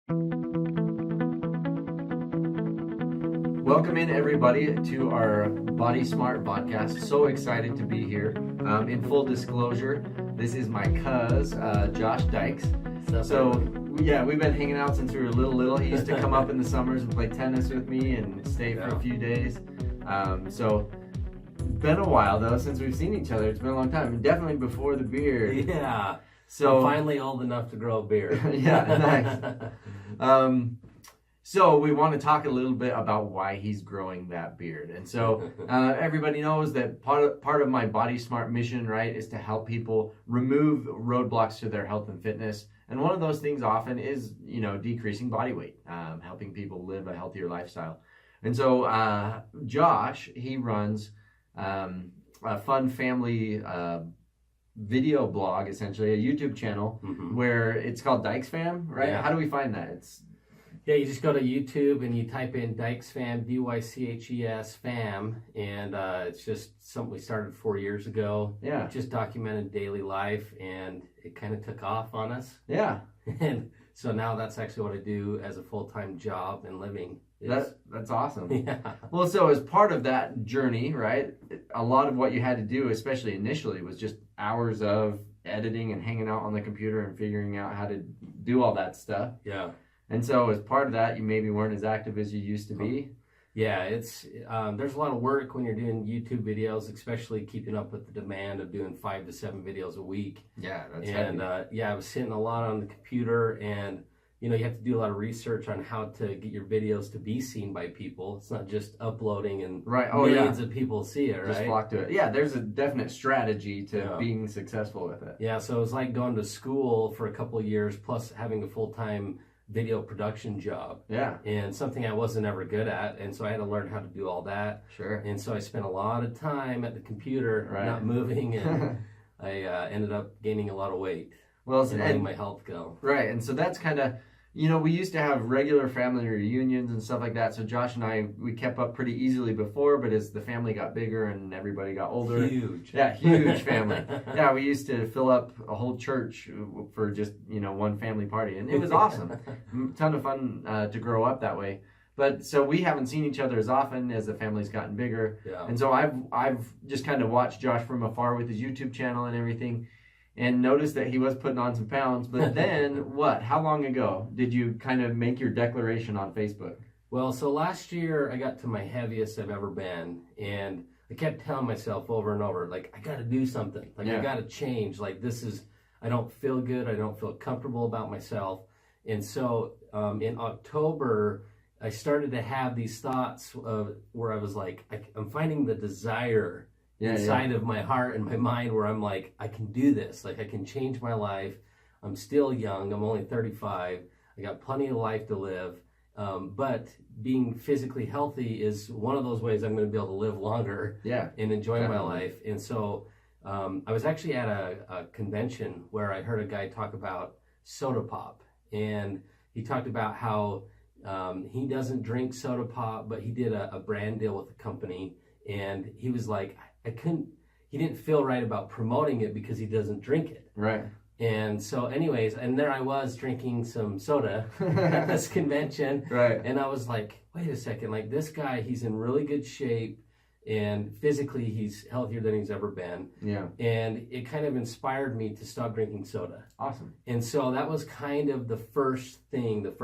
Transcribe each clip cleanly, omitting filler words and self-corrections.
Welcome in, everybody, to our Body Smart Vodcast. So excited to be here. In full disclosure, this is my cuz, Josh Dyches. So, yeah, we've been hanging out since we were little. He used to come up in the summers and play tennis with me and stay for a few days. So, been a while, though, since we've seen each other. It's been a long time. Definitely before the beard. Yeah. So I'm finally old enough to grow a beard. Yeah, nice. So we want to talk a little bit about why he's growing that beard. And so everybody knows that part of my Body Smart mission, right, is to help people remove roadblocks to their health and fitness. And one of those things often is, decreasing body weight, helping people live a healthier lifestyle. And so Josh, he runs a fun family video blog, essentially, a YouTube channel, where it's called DychesFam, right? Yeah. How do we find that? Yeah, you just go to YouTube and you type in DychesFam, D-Y-C-H-E-S, fam, and it's just something we started 4 years ago. Yeah. It just documented daily life, and it kind of took off on us. Yeah. And so now that's actually what I do as a full-time job and living. That's awesome. Yeah. Well, so as part of that journey, right, a lot of what you had to do, especially initially, was just hours of editing and hanging out on the computer and figuring out how to do all that stuff. Yeah. And so as part of that, you maybe weren't as active as you used to be. Yeah, it's there's a lot of work when you're doing YouTube videos, especially keeping up with the demand of doing 5 to 7 videos a week. Yeah, that's and heavy. I was sitting a lot on the computer, and you have to do a lot of research on how to get your videos to be seen by people. It's not just uploading and millions of people see it, right? Just flock to it. Yeah, there's a definite strategy to being successful with it. Yeah, so it was like going to school for a couple of years, plus having a full-time video production job. Yeah. And something I wasn't ever good at, and so I had to learn how to do all that. Sure. And so I spent a lot of time at the computer, not moving, and I ended up gaining a lot of weight. Well, and letting my health go. Right, and so that's kind of, we used to have regular family reunions and stuff like that. So Josh and I, we kept up pretty easily before, but as the family got bigger and everybody got older. Huge. Yeah, huge family. Yeah, we used to fill up a whole church for just, one family party. And it was awesome. A ton of fun to grow up that way. But so we haven't seen each other as often as the family's gotten bigger. Yeah. And so I've just kind of watched Josh from afar with his YouTube channel and everything, and noticed that he was putting on some pounds. But then, how long ago did you kind of make your declaration on Facebook? Well, so last year I got to my heaviest I've ever been, and I kept telling myself over and over, like, I got to do something. Like, I got to change. Like, I don't feel good. I don't feel comfortable about myself. And so in October, I started to have these thoughts where I was like, I'm finding the desire inside of my heart and my mind where I'm like, I can do this. Like, I can change my life. I'm still young. I'm only 35. I got plenty of life to live. But being physically healthy is one of those ways I'm going to be able to live longer and enjoy my life. And so I was actually at a convention where I heard a guy talk about soda pop. And he talked about how he doesn't drink soda pop, but he did a brand deal with a company. And he was like, he didn't feel right about promoting it because he doesn't drink it. Right. And so anyways, and there I was drinking some soda at this convention. Right. And I was like, wait a second, like, this guy, he's in really good shape, and physically he's healthier than he's ever been. Yeah. And it kind of inspired me to stop drinking soda. Awesome. And so that was kind of the first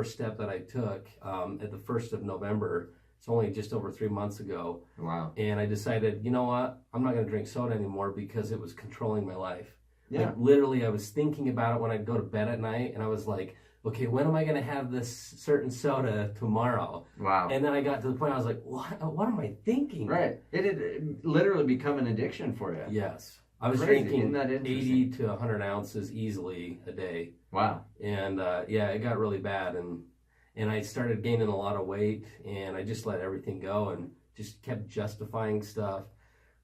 step that I took at the 1st of November. It's only just over 3 months ago. Wow. And I decided, you know what? I'm not going to drink soda anymore because it was controlling my life. Yeah. Like, literally, I was thinking about it when I'd go to bed at night, and I was like, okay, when am I going to have this certain soda tomorrow? Wow. And then I got to the point I was like, what am I thinking? Right. It had literally become an addiction for you. Yes. I was drinking 80 to 100 ounces easily a day. Wow. And it got really bad. And I started gaining a lot of weight, and I just let everything go and just kept justifying stuff.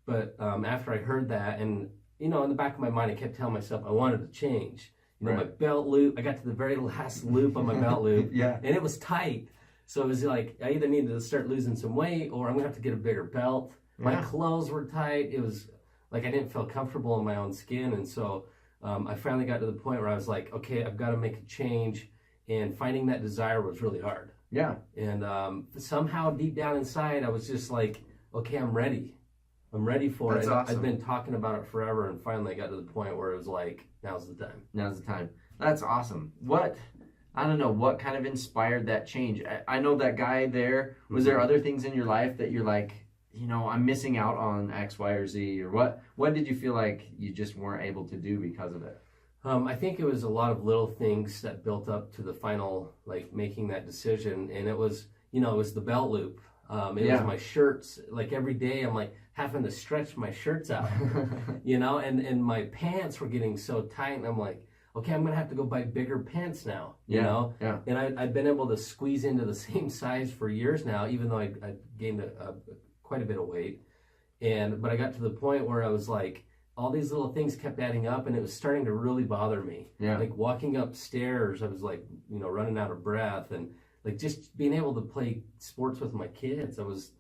But after I heard that, and, in the back of my mind, I kept telling myself I wanted to change. My belt loop, I got to the very last loop on my belt loop, and it was tight. So it was like, I either needed to start losing some weight, or I'm going to have to get a bigger belt. My clothes were tight. It was like I didn't feel comfortable in my own skin. And so I finally got to the point where I was like, okay, I've got to make a change. and finding that desire was really hard. Yeah. And somehow deep down inside, I was just like, okay, I'm ready. I'm ready for That's it. awesome. I've been talking about it forever, and finally I got to the point where it was like, now's the time. Now's the time. That's awesome. I don't know, what kind of inspired that change? I know that guy there. Was there other things in your life that you're like, I'm missing out on X, Y, or Z? Or what did you feel like you just weren't able to do because of it? I think it was a lot of little things that built up to the final, like making that decision. And it was the belt loop. It was my shirts. Like every day I'm like having to stretch my shirts out, and my pants were getting so tight. And I'm like, okay, I'm going to have to go buy bigger pants now, you know? Yeah. And I've been able to squeeze into the same size for years now, even though I gained quite a bit of weight. But I got to the point where I was like, all these little things kept adding up, and it was starting to really bother me. Yeah. Like walking upstairs, I was like, running out of breath, and like just being able to play sports with my kids. It was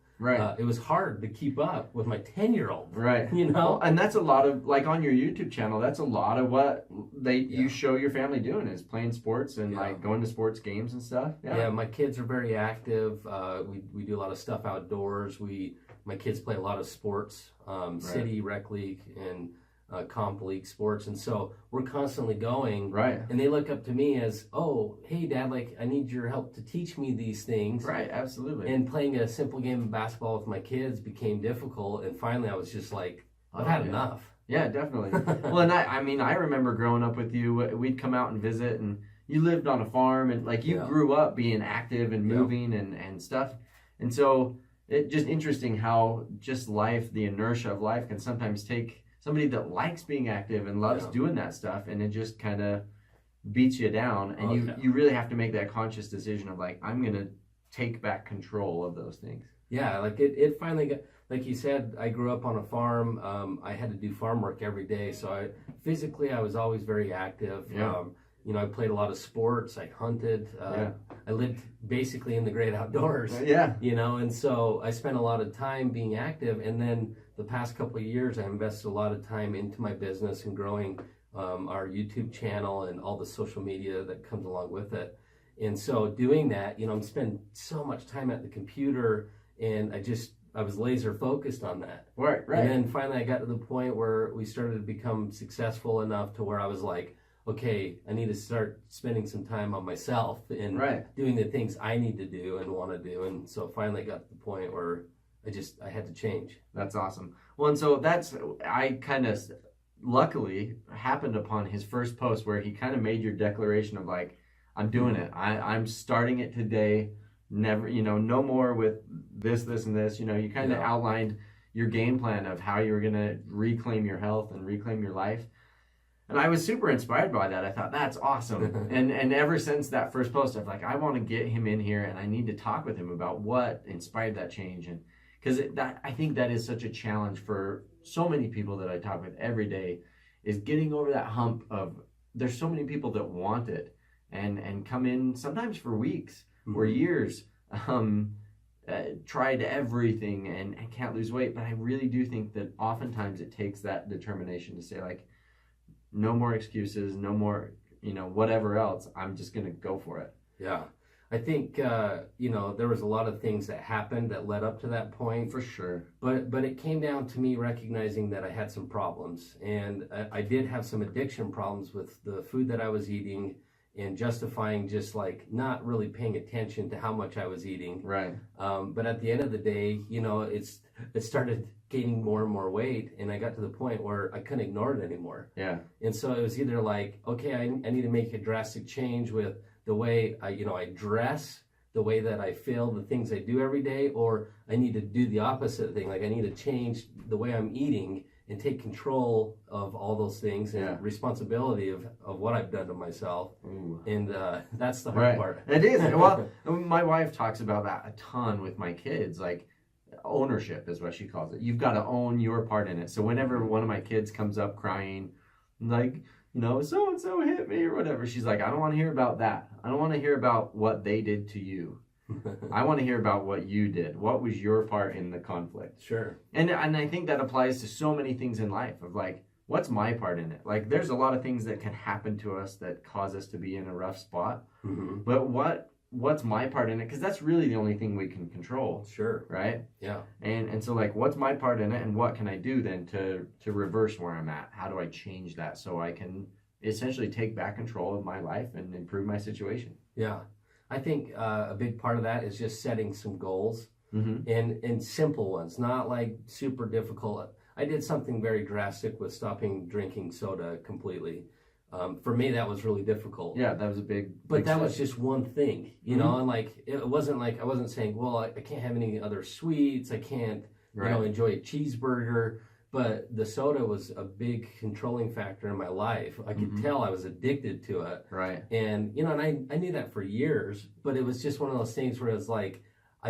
hard to keep up with my 10-year-old. Right. Well, and that's a lot of, like on your YouTube channel, that's a lot of what you show your family doing is playing sports and like going to sports games and stuff. Yeah, my kids are very active. We do a lot of stuff outdoors. My kids play a lot of sports, city, rec league, and comp league sports. And so we're constantly going. Right. And they look up to me as, oh, hey, Dad, like I need your help to teach me these things. Right, absolutely. And playing a simple game of basketball with my kids became difficult. And finally I was just like, I've had enough. Yeah, definitely. Well, and I remember growing up with you, we'd come out and visit, and you lived on a farm, and like you grew up being active and moving and stuff. And so it's just interesting how just life, the inertia of life can sometimes take somebody that likes being active and loves doing that stuff, and it just kind of beats you down. And you really have to make that conscious decision of like, I'm going to take back control of those things. Yeah, like it finally got, like you said, I grew up on a farm. I had to do farm work every day. So I was always very active. Yeah. I played a lot of sports. I hunted. I lived basically in the great outdoors. Yeah. And so I spent a lot of time being active. And then the past couple of years, I invested a lot of time into my business and growing our YouTube channel and all the social media that comes along with it. And so doing that, I'm spending so much time at the computer, and I was laser focused on that. Right. And then finally I got to the point where we started to become successful enough to where I was like, okay, I need to start spending some time on myself and doing the things I need to do and want to do. And so finally got to the point where I had to change. That's awesome. Well, and so I kind of luckily happened upon his first post where he kind of made your declaration of like, I'm doing it. I'm starting it today. Never, no more with this, and this. You kind of outlined your game plan of how you were going to reclaim your health and reclaim your life. And I was super inspired by that. I thought, that's awesome. and ever since that first post, I'm like, I want to get him in here, and I need to talk with him about what inspired that change. And because I think that is such a challenge for so many people that I talk with every day, is getting over that hump of there's so many people that want it and come in sometimes for weeks or years, tried everything and can't lose weight. But I really do think that oftentimes it takes that determination to say like, no more excuses, no more, whatever else. I'm just going to go for it. Yeah. I think, there was a lot of things that happened that led up to that point. For sure. But it came down to me recognizing that I had some problems. And I did have some addiction problems with the food that I was eating and justifying just like not really paying attention to how much I was eating. Right. But at the end of the day, it started gaining more and more weight, and I got to the point where I couldn't ignore it anymore. Yeah. And so it was either like, okay, I need to make a drastic change with the way I dress, the way that I feel, the things I do every day, or I need to do the opposite thing. Like I need to change the way I'm eating and take control of all those things and responsibility of what I've done to myself. Ooh. And that's the hard part. It is. Well, my wife talks about that a ton with my kids. Like, ownership is what she calls it. You've got to own your part in it. So whenever one of my kids comes up crying, like, so-and-so hit me or whatever, she's like, I don't want to hear about that. I don't want to hear about what they did to you. I want to hear about what you did. What was your part in the conflict? Sure. And I think that applies to so many things in life of like, what's my part in it? Like, there's a lot of things that can happen to us that cause us to be in a rough spot. Mm-hmm. But what's my part in it? Because that's really the only thing we can control. Sure. Right? Yeah. And so, like, what's my part in it, and what can I do then to reverse where I'm at? How do I change that so I can essentially take back control of my life and improve my situation? Yeah. I think a big part of that is just setting some goals, Mm-hmm. and simple ones, not like super difficult. I did something very drastic with stopping drinking soda completely. For me, that was really difficult. Yeah, that was a big. But big that step. was just one thing, you know, and like it wasn't like I wasn't saying, well, I can't have any other sweets, I can't, Right. you know, enjoy a cheeseburger. But the soda was a big controlling factor in my life. I could tell I was addicted to it. Right. And, you know, and I knew that for years, but it was just one of those things where it's like,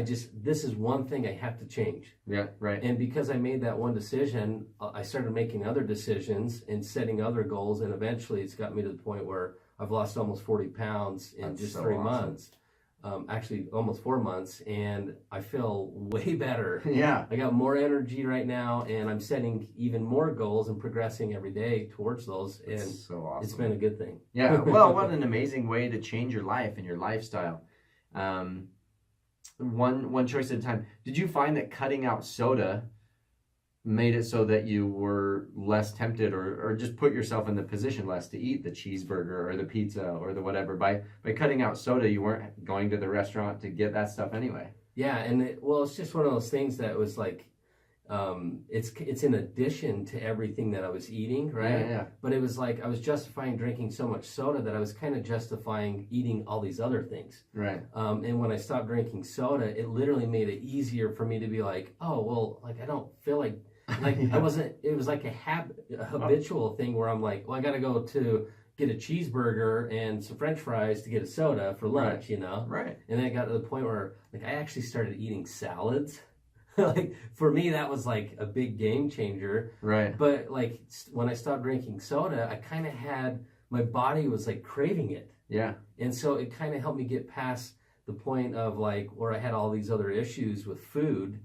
this is one thing I have to change. Yeah, right. And because I made that one decision, I started making other decisions and setting other goals. And eventually it's got me to the point where I've lost almost 40 pounds in That's just so 3 awesome. months. Actually, almost 4 months. And I feel way better. Yeah. I got more energy right now, and I'm setting even more goals and progressing every day towards those. And That's so awesome. it's been a good thing. Yeah. Well, what an amazing way to change your life and your lifestyle. One choice at a time. Did you find that cutting out soda made it so that you were less tempted, or just put yourself in the position less to eat the cheeseburger or the pizza or the whatever? By cutting out soda, you weren't going to the restaurant to get that stuff anyway. Yeah, and it's just one of those things that was like, it's in addition to everything that I was eating, right? Yeah. But it was like I was justifying drinking so much soda that I was kind of justifying eating all these other things. Right. And when I stopped drinking soda, it literally made it easier for me to be like, oh, well, like I don't feel like Yeah. I wasn't. It was like a habitual thing where I'm like, well, I got to go to get a cheeseburger and some French fries to get a soda for lunch, Right. you know? Right. And then it got to the point where like I actually started eating salads. Like for me, that was like a big game changer. Right. But like when I stopped drinking soda, I kind of had, my body was like craving it. Yeah. And so it kind of helped me get past the point of like where I had all these other issues with food,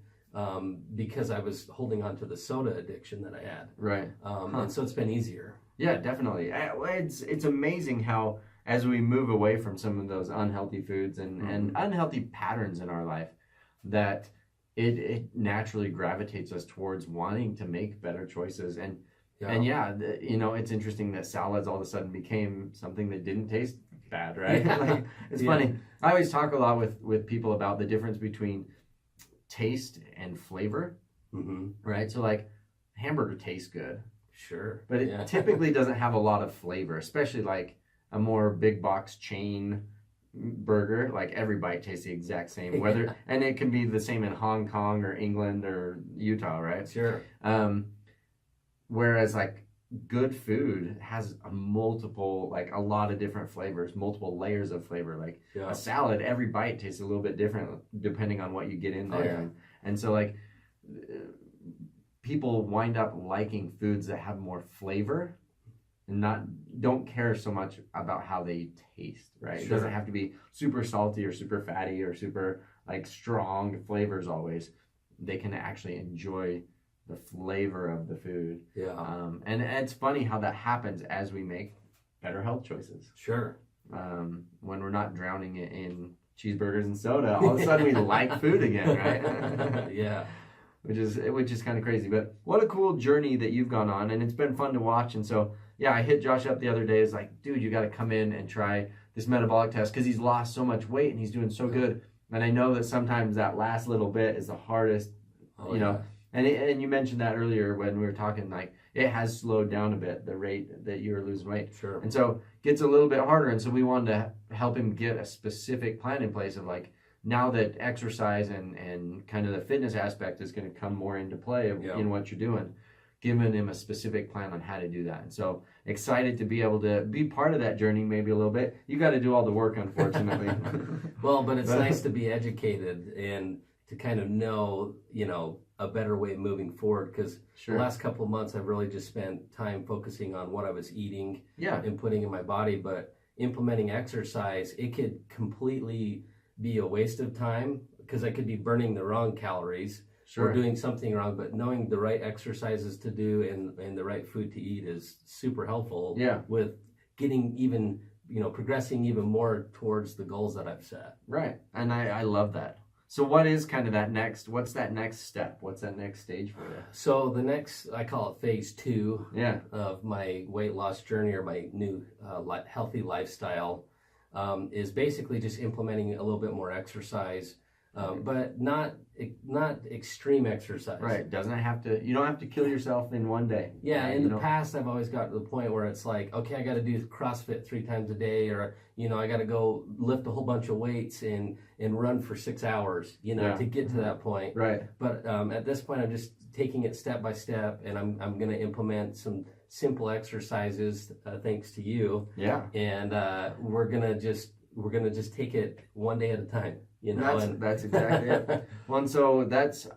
because I was holding on to the soda addiction that I had. Right. And so it's been easier. Yeah, definitely. It's amazing how, as we move away from some of those unhealthy foods and unhealthy patterns in our life, that it naturally gravitates us towards wanting to make better choices. And you know, it's interesting that salads all of a sudden became something that didn't taste bad, right? Yeah. Like, it's funny. I always talk a lot with people about the difference between taste and flavor, right? So like hamburger tastes good, Sure. but it typically doesn't have a lot of flavor, especially like a more big box chain burger. Like every bite tastes the exact same, whether and it can be the same in Hong Kong or England or Utah, right? Sure. Whereas like good food has a lot of different flavors, multiple layers of flavor. Like a salad, every bite tastes a little bit different depending on what you get in there. Oh, yeah. And so like people wind up liking foods that have more flavor and don't care so much about how they taste, right? Sure. It doesn't have to be super salty or super fatty or super like strong flavors always. They can actually enjoy the flavor of the food. Yeah. And it's funny how that happens as we make better health choices. Sure. When we're not drowning it in cheeseburgers and soda, all of a sudden we like food again, right? Yeah. Which is kind of crazy. But what a cool journey that you've gone on, and it's been fun to watch. And so, yeah, I hit Josh up the other day. It's like, dude, you got to come in and try this metabolic test because he's lost so much weight and he's doing so good. And I know that sometimes that last little bit is the hardest, you know. And you mentioned that earlier when we were talking, like it has slowed down a bit, the rate that you were losing weight. Sure. And so it gets a little bit harder. And so we wanted to help him get a specific plan in place of like, now that exercise and kind of the fitness aspect is going to come more into play in what you're doing, giving him a specific plan on how to do that. And so excited to be able to be part of that journey maybe a little bit. You got to do all the work, unfortunately. Well, but it's nice to be educated and to kind of know, you know, a better way of moving forward, because the last couple of months I've really just spent time focusing on what I was eating and putting in my body. But implementing exercise, it could completely be a waste of time because I could be burning the wrong calories. Sure. we're doing something wrong. But knowing the right exercises to do and the right food to eat is super helpful. Yeah. With getting even, progressing even more towards the goals that I've set. Right. And I love that. So what is kind of what's that next step? What's that next stage for you? So the next, I call it phase 2 Yeah. of my weight loss journey, or my new healthy lifestyle, is basically just implementing a little bit more exercise, but not extreme exercise. Right. You don't have to kill yourself in one day. Yeah. In the past, I've always got to the point where it's like, okay, I got to do CrossFit 3 times a day, or, I got to go lift a whole bunch of weights and run for 6 hours, to get to that point. Right. But at this point, I'm just taking it step by step, and I'm going to implement some simple exercises, thanks to you. Yeah. And we're gonna just take it one day at a time. That's exactly it. Well, and so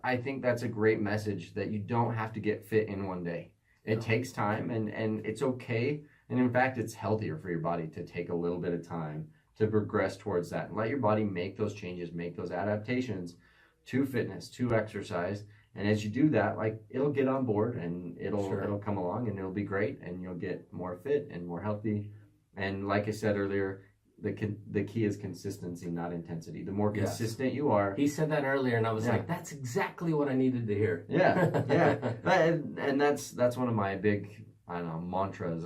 I think that's a great message, that you don't have to get fit in one day. It takes time, and it's okay. And in fact, it's healthier for your body to take a little bit of time to progress towards that, and let your body make those changes, make those adaptations to fitness, to exercise. And as you do that, it'll get on board, and it'll come along, and it'll be great, and you'll get more fit and more healthy. And like I said earlier, the key is consistency, not intensity. The more consistent you are. He said that earlier, and I was like, that's exactly what I needed to hear. Yeah. And that's one of my big, mantras,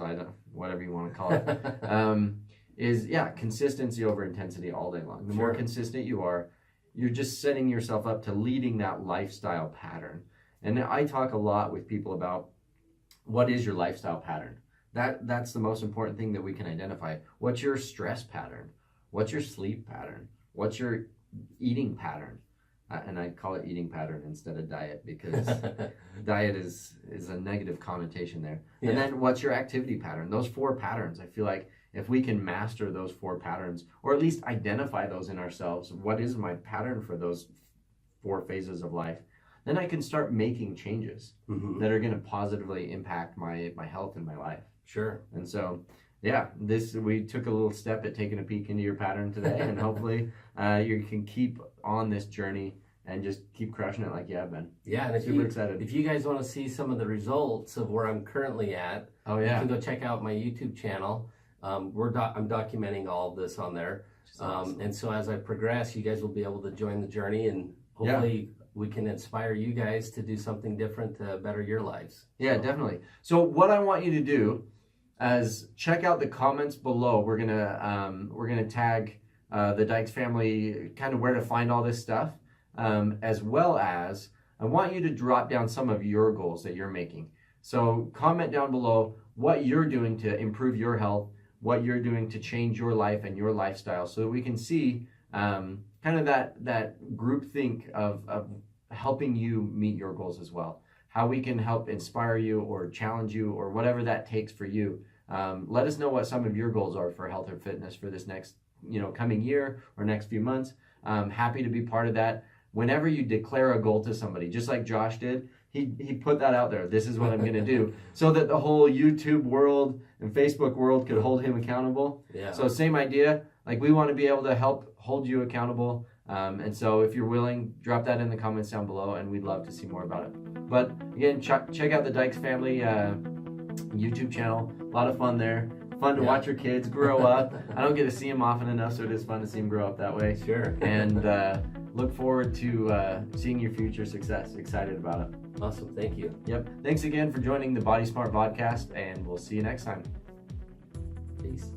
whatever you want to call it, is consistency over intensity all day long. The more consistent you are, you're just setting yourself up to leading that lifestyle pattern. And I talk a lot with people about, what is your lifestyle pattern? That's the most important thing that we can identify. What's your stress pattern? What's your sleep pattern? What's your eating pattern? And I call it eating pattern instead of diet, because diet is a negative connotation there. Yeah. And then what's your activity pattern? Those 4 patterns, I feel like if we can master those 4 patterns, or at least identify those in ourselves, what is my pattern for those 4 phases of life, then I can start making changes that are going to positively impact my health and my life. Sure. And so, we took a little step at taking a peek into your pattern today, and hopefully you can keep on this journey and just keep crushing it like you have been. Yeah, and super excited. If you guys want to see some of the results of where I'm currently at, you can go check out my YouTube channel. I'm documenting all of this on there. Awesome. And so as I progress, you guys will be able to join the journey, and hopefully we can inspire you guys to do something different to better your lives. Yeah, definitely. So what I want you to do is check out the comments below. We're gonna tag the Dyches family, kind of where to find all this stuff, as well as I want you to drop down some of your goals that you're making. So comment down below what you're doing to improve your health, what you're doing to change your life and your lifestyle, so that we can see kind of that group think of helping you meet your goals as well. How we can help inspire you or challenge you, or whatever that takes for you. Let us know what some of your goals are for health or fitness for this next coming year or next few months. Happy to be part of that. Whenever you declare a goal to somebody, just like Josh did, he put that out there. This is what I'm going to do, so that the whole YouTube world and Facebook world could hold him accountable. Yeah. So same idea. We want to be able to help hold you accountable. And so if you're willing, drop that in the comments down below, and we'd love to see more about it. But again, check out the Dyches family YouTube channel. A lot of fun there. Fun to watch your kids grow up. I don't get to see them often enough, so it is fun to see them grow up that way. Sure. And look forward to seeing your future success. Excited about it. Awesome. Thank you. Yep. Thanks again for joining the Body Smart Vodcast, and we'll see you next time. Peace.